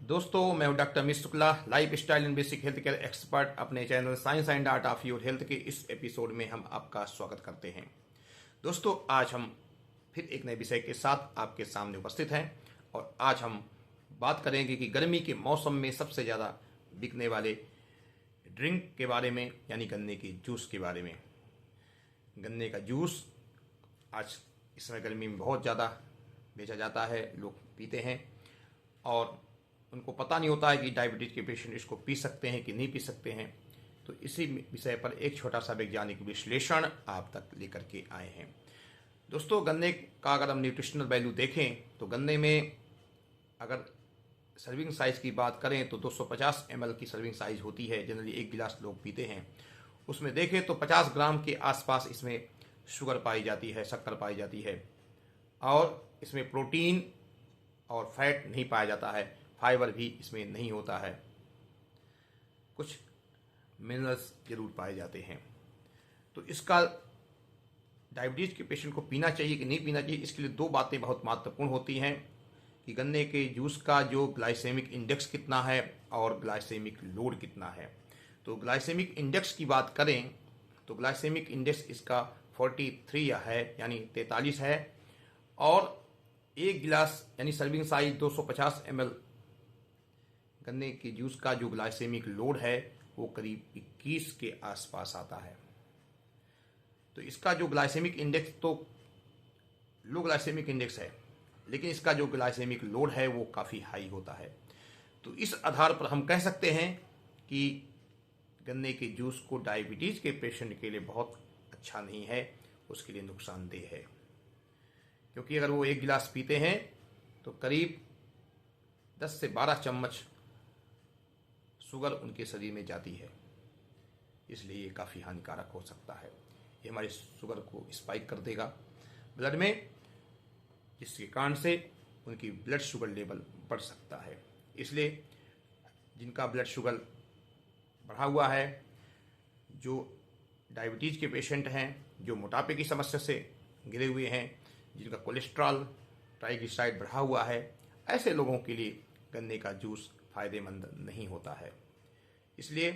दोस्तों, मैं हूं doctor Amit Shukla, lifestyle and basic health care expert. अपने channel science and art of your health के इस एपिसोड में हम आपका स्वागत करते हैं। दोस्तों, आज हम फिर एक नए विषय के साथ आपके सामने उपस्थित हैं और आज हम बात करेंगे कि गर्मी के मौसम में सबसे ज़्यादा बिकने वाले ड्रिंक के बारे में, यानी गन्ने के जूस के बारे में। गन्ने का जूस आज इस समय गर्मी में बहुत ज़्यादा बेचा जाता है, लोग पीते हैं और उनको पता नहीं होता है कि डायबिटीज़ के पेशेंट इसको पी सकते हैं कि नहीं पी सकते हैं। तो इसी विषय पर एक छोटा सा वैज्ञानिक विश्लेषण आप तक लेकर के आए हैं। दोस्तों, गन्ने का अगर हम न्यूट्रिशनल वैल्यू देखें तो गन्ने में अगर सर्विंग साइज़ की बात करें तो 250 ml की सर्विंग साइज़ होती है। जनरली एक गिलास लोग पीते हैं। उसमें देखें तो 50 ग्राम के आसपास इसमें शुगर पाई जाती है, शक्कर पाई जाती है और इसमें प्रोटीन और फैट नहीं पाया जाता है। फाइबर भी इसमें नहीं होता है। कुछ मिनरल्स जरूर पाए जाते हैं। तो इसका डायबिटीज़ के पेशेंट को पीना चाहिए कि नहीं पीना चाहिए, इसके लिए दो बातें बहुत महत्वपूर्ण होती हैं कि गन्ने के जूस का जो ग्लाइसेमिक इंडेक्स कितना है और ग्लाइसेमिक लोड कितना है। तो ग्लाइसेमिक इंडेक्स की बात करें तो ग्लाइसेमिक इंडेक्स इसका 43 है, यानी 43 है और एक गिलास यानी सर्विंग साइज 250 ml गन्ने के जूस का जो ग्लाइसेमिक लोड है वो करीब 21 के आसपास आता है। तो इसका जो ग्लाइसेमिक इंडेक्स तो लो ग्लाइसेमिक इंडेक्स है, लेकिन इसका जो ग्लाइसेमिक लोड है वो काफ़ी हाई होता है। तो इस आधार पर हम कह सकते हैं कि गन्ने के जूस को डायबिटीज़ के पेशेंट के लिए बहुत अच्छा नहीं है, उसके लिए नुकसानदेह है। क्योंकि अगर वो एक गिलास पीते हैं तो करीब 10 से 12 चम्मच शुगर उनके शरीर में जाती है, इसलिए ये काफ़ी हानिकारक हो सकता है। ये हमारे शुगर को स्पाइक कर देगा ब्लड में, जिसके कारण से उनकी ब्लड शुगर लेवल बढ़ सकता है। इसलिए जिनका ब्लड शुगर बढ़ा हुआ है, जो डायबिटीज़ के पेशेंट हैं, जो मोटापे की समस्या से घिरे हुए हैं, जिनका कोलेस्ट्रॉल ट्राइग्लिसराइड बढ़ा हुआ है, ऐसे लोगों के लिए गन्ने का जूस फ़ायदेमंद नहीं होता है। इसलिए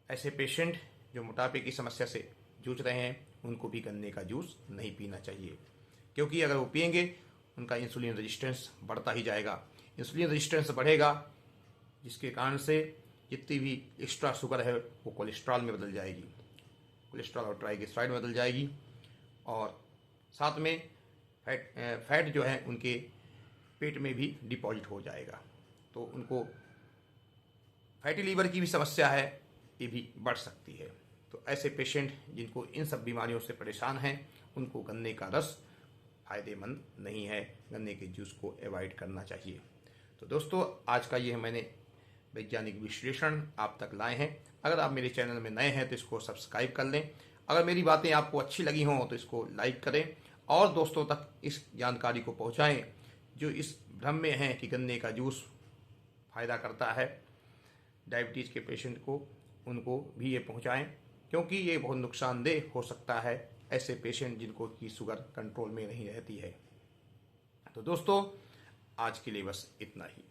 ऐसे पेशेंट जो मोटापे की समस्या से जूझ रहे हैं उनको भी गन्ने का जूस नहीं पीना चाहिए, क्योंकि अगर वो पिएंगे उनका इंसुलिन रेजिस्टेंस बढ़ता ही जाएगा। इंसुलिन रेजिस्टेंस बढ़ेगा जिसके कारण से जितनी भी एक्स्ट्रा शुगर है वो कोलेस्ट्रॉल में बदल जाएगी, कोलेस्ट्रॉल और ट्राइग्लिसराइड में बदल जाएगी और साथ में फैट जो है उनके पेट में भी डिपॉजिट हो जाएगा। तो उनको फैटी लीवर की भी समस्या है, ये भी बढ़ सकती है। तो ऐसे पेशेंट जिनको इन सब बीमारियों से परेशान हैं उनको गन्ने का रस फ़ायदेमंद नहीं है, गन्ने के जूस को अवॉइड करना चाहिए। तो दोस्तों, आज का ये मैंने वैज्ञानिक विश्लेषण आप तक लाए हैं। अगर आप मेरे चैनल में नए हैं तो इसको सब्सक्राइब कर लें। अगर मेरी बातें आपको अच्छी लगी हों तो इसको लाइक करें और दोस्तों तक इस जानकारी को पहुँचाएँ जो इस भ्रम में हैं कि गन्ने का जूस फ़ायदा करता है डायबिटीज़ के पेशेंट को, उनको भी ये पहुंचाएं, क्योंकि ये बहुत नुकसानदेह हो सकता है ऐसे पेशेंट जिनको की शुगर कंट्रोल में नहीं रहती है। तो दोस्तों, आज के लिए बस इतना ही।